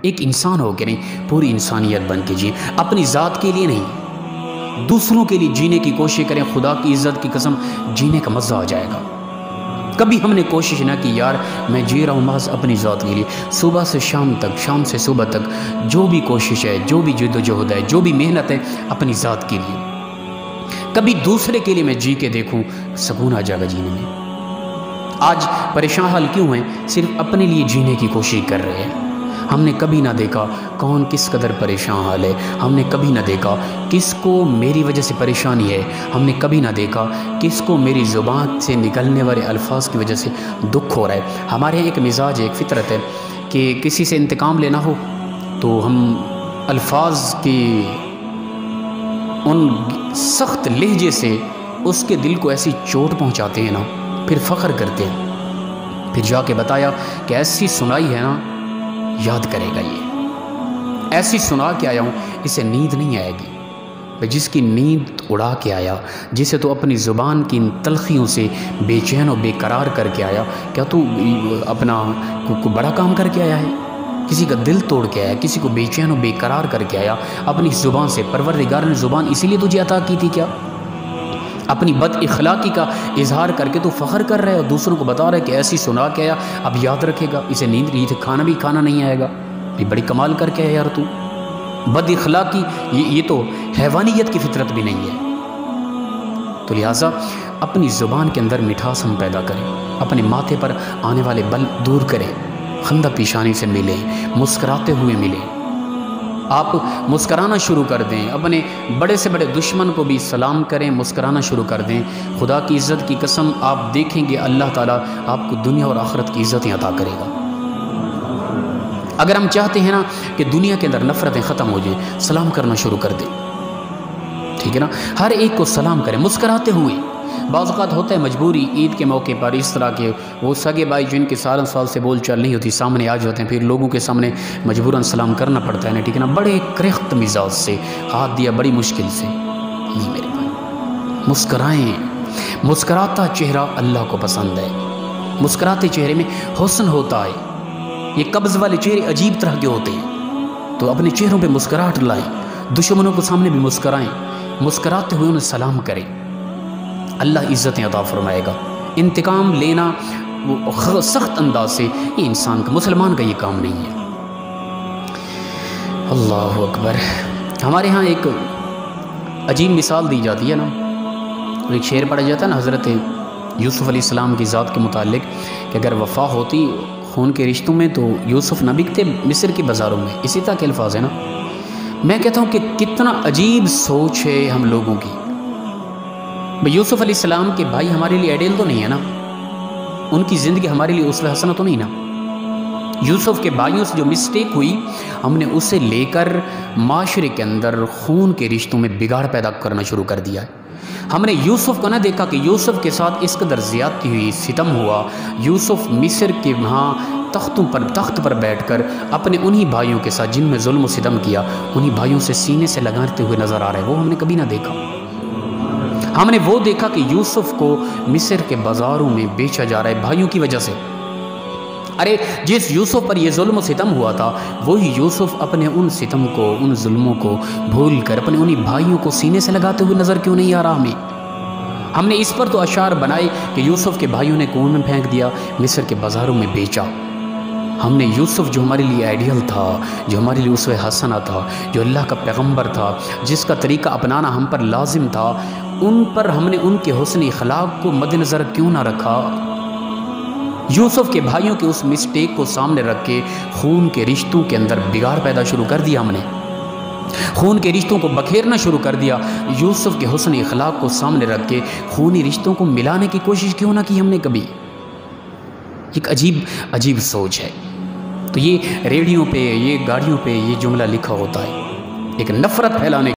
ایک انسان ہو کے نہیں، پوری انسانیت بن کے جیے، اپنی ذات کے لیے نہیں، دوسروں کے لیے جینے کی کوشش کریں۔ خدا کی عزت کی قسم جینے کا مزہ آ جائے گا۔ کبھی ہم نے کوشش نہ کی یار میں جی رہا ہوں محض اپنی ذات کے لیے، صبح سے شام تک، شام سے صبح تک جو بھی کوشش ہے، جو بھی جد و جہد ہے، جو بھی محنت ہے، اپنی ذات کے لیے۔ کبھی دوسرے کے لیے میں جی کے دیکھوں، سکون آ جائے گا جینے میں۔ آج پریشان حال کیوں ہیں؟ صرف اپنے لیے جینے کی کوشش کر رہے ہیں۔ ہم نے کبھی نہ دیکھا کون کس قدر پریشان حال ہے، ہم نے کبھی نہ دیکھا کس کو میری وجہ سے پریشانی ہے، ہم نے کبھی نہ دیکھا کس کو میری زبان سے نکلنے والے الفاظ کی وجہ سے دکھ ہو رہا ہے۔ ہمارے ایک مزاج ہے، ایک فطرت ہے کہ کسی سے انتقام لینا ہو تو ہم الفاظ کی ان سخت لہجے سے اس کے دل کو ایسی چوٹ پہنچاتے ہیں نا، پھر فخر کرتے ہیں، پھر جا کے بتایا کہ ایسی سنائی ہے نا، یاد کرے گا یہ، ایسی سنا کے آیا ہوں اسے نیند نہیں آئے گی۔ جس کی نیند اڑا کے آیا، جسے تو اپنی زبان کی ان تلخیوں سے بے چین و بے قرار کر کے آیا، کیا تو اپنا کوئی بڑا کام کر کے آیا ہے؟ کسی کا دل توڑ کے آیا، کسی کو بے چین و بے قرار کر کے آیا اپنی زبان سے؟ پروردگار نے زبان اسی لیے تجھے عطا کی تھی کیا؟ اپنی بد اخلاقی کا اظہار کر کے تو فخر کر رہے اور دوسروں کو بتا رہے کہ ایسی سنا کے آیا، اب یاد رکھے گا، اسے نیند نہیں تھی، کھانا بھی کھانا نہیں آئے گا۔ یہ بڑی کمال کر کے آیا یار تو، بد اخلاقی یہ تو حیوانیت کی فطرت بھی نہیں ہے۔ تو لہٰذا اپنی زبان کے اندر مٹھاس ہم پیدا کریں، اپنے ماتھے پر آنے والے بل دور کریں، خندہ پیشانی سے ملیں، مسکراتے ہوئے ملیں۔ آپ مسکرانا شروع کر دیں، اپنے بڑے سے بڑے دشمن کو بھی سلام کریں، مسکرانا شروع کر دیں۔ خدا کی عزت کی قسم آپ دیکھیں گے اللہ تعالیٰ آپ کو دنیا اور آخرت کی عزتیں عطا کرے گا۔ اگر ہم چاہتے ہیں نا کہ دنیا کے اندر نفرتیں ختم ہو جائیں، سلام کرنا شروع کر دیں، ٹھیک ہے نا؟ ہر ایک کو سلام کریں مسکراتے ہوئے۔ بعض اوقات ہوتا ہے مجبوری، عید کے موقع پر اس طرح کے وہ سگے بھائی جن کے سال سے بول چال نہیں ہوتی سامنے آ جاتے ہیں، پھر لوگوں کے سامنے مجبوراً سلام کرنا پڑتا ہے نا، ٹھیک ہے نا؟ بڑے کرخت مزاج سے ہاتھ دیا، بڑی مشکل سے۔ نہیں میرے بھائی، مسکرائیں، مسکراتا چہرہ اللہ کو پسند ہے، مسکراتے چہرے میں حسن ہوتا ہے۔ یہ قبض والے چہرے عجیب طرح کے ہوتے ہیں، تو اپنے چہروں پہ مسکراہٹ لائیں، دشمنوں کو سامنے بھی مسکرائیں، مسکراتے ہوئے انہیں سلام کریں، اللہ عزتیں عطا فرمائے گا۔ انتقام لینا وہ سخت انداز سے، یہ انسان کا، مسلمان کا یہ کام نہیں ہے۔ اللہ اکبر۔ ہمارے ہاں ایک عجیب مثال دی جاتی ہے نا، ایک شعر پڑھا جاتا ہے نا حضرت یوسف علیہ السلام کی ذات کے متعلق کہ اگر وفا ہوتی خون کے رشتوں میں تو یوسف نہ بکتے مصر کے بازاروں میں، اسی طرح کے الفاظ ہیں نا۔ میں کہتا ہوں کہ کتنا عجیب سوچ ہے ہم لوگوں کی۔ یوسف علیہ السلام کے بھائی ہمارے لیے آئیڈیل تو نہیں ہے نا، ان کی زندگی ہمارے لیے اسوہ حسنہ تو نہیں نا۔ یوسف کے بھائیوں سے جو مسٹیک ہوئی، ہم نے اسے لے کر معاشرے کے اندر خون کے رشتوں میں بگاڑ پیدا کرنا شروع کر دیا ہے۔ ہم نے یوسف کو نہ دیکھا کہ یوسف کے ساتھ اس قدر زیادتی ہوئی، ستم ہوا۔ یوسف مصر کے وہاں تخت پر بیٹھ کر اپنے انہی بھائیوں کے ساتھ جن میں ظلم و ستم کیا، انہی بھائیوں سے سینے سے لگاتے ہوئے نظر آ رہے، وہ ہم نے کبھی نہ دیکھا۔ ہم نے وہ دیکھا کہ یوسف کو مصر کے بازاروں میں بیچا جا رہا ہے بھائیوں کی وجہ سے۔ ارے جس یوسف پر یہ ظلم و ستم ہوا تھا، وہی یوسف اپنے ان ستم کو، ان ظلموں کو بھول کر اپنے انہی بھائیوں کو سینے سے لگاتے ہوئے نظر کیوں نہیں آ رہا ہمیں؟ ہم نے اس پر تو اشعار بنائے کہ یوسف کے بھائیوں نے کنویں میں پھینک دیا، مصر کے بازاروں میں بیچا۔ ہم نے یوسف جو ہمارے لیے آئیڈیل تھا، جو ہمارے لیے اسوہ حسنہ تھا، جو اللہ کا پیغمبر تھا، جس کا طریقہ اپنانا ہم پر لازم تھا، ان پر ہم نے ان کے حسن اخلاق کو مد نظر کیوں نہ رکھا؟ یوسف کے بھائیوں کے اس مسٹیک کو سامنے رکھ کے خون کے رشتوں کے اندر بگاڑ پیدا شروع کر دیا، ہم نے خون کے رشتوں کو بکھیرنا شروع کر دیا۔ یوسف کے حسن اخلاق کو سامنے رکھ کے خونی رشتوں کو ملانے کی کوشش کیوں نہ کی ہم نے کبھی؟ ایک عجیب سوچ ہے۔ تو یہ ریڈیو پہ، یہ گاڑیوں پہ یہ جملہ لکھا ہوتا ہے، ایک نفرت پھیلانے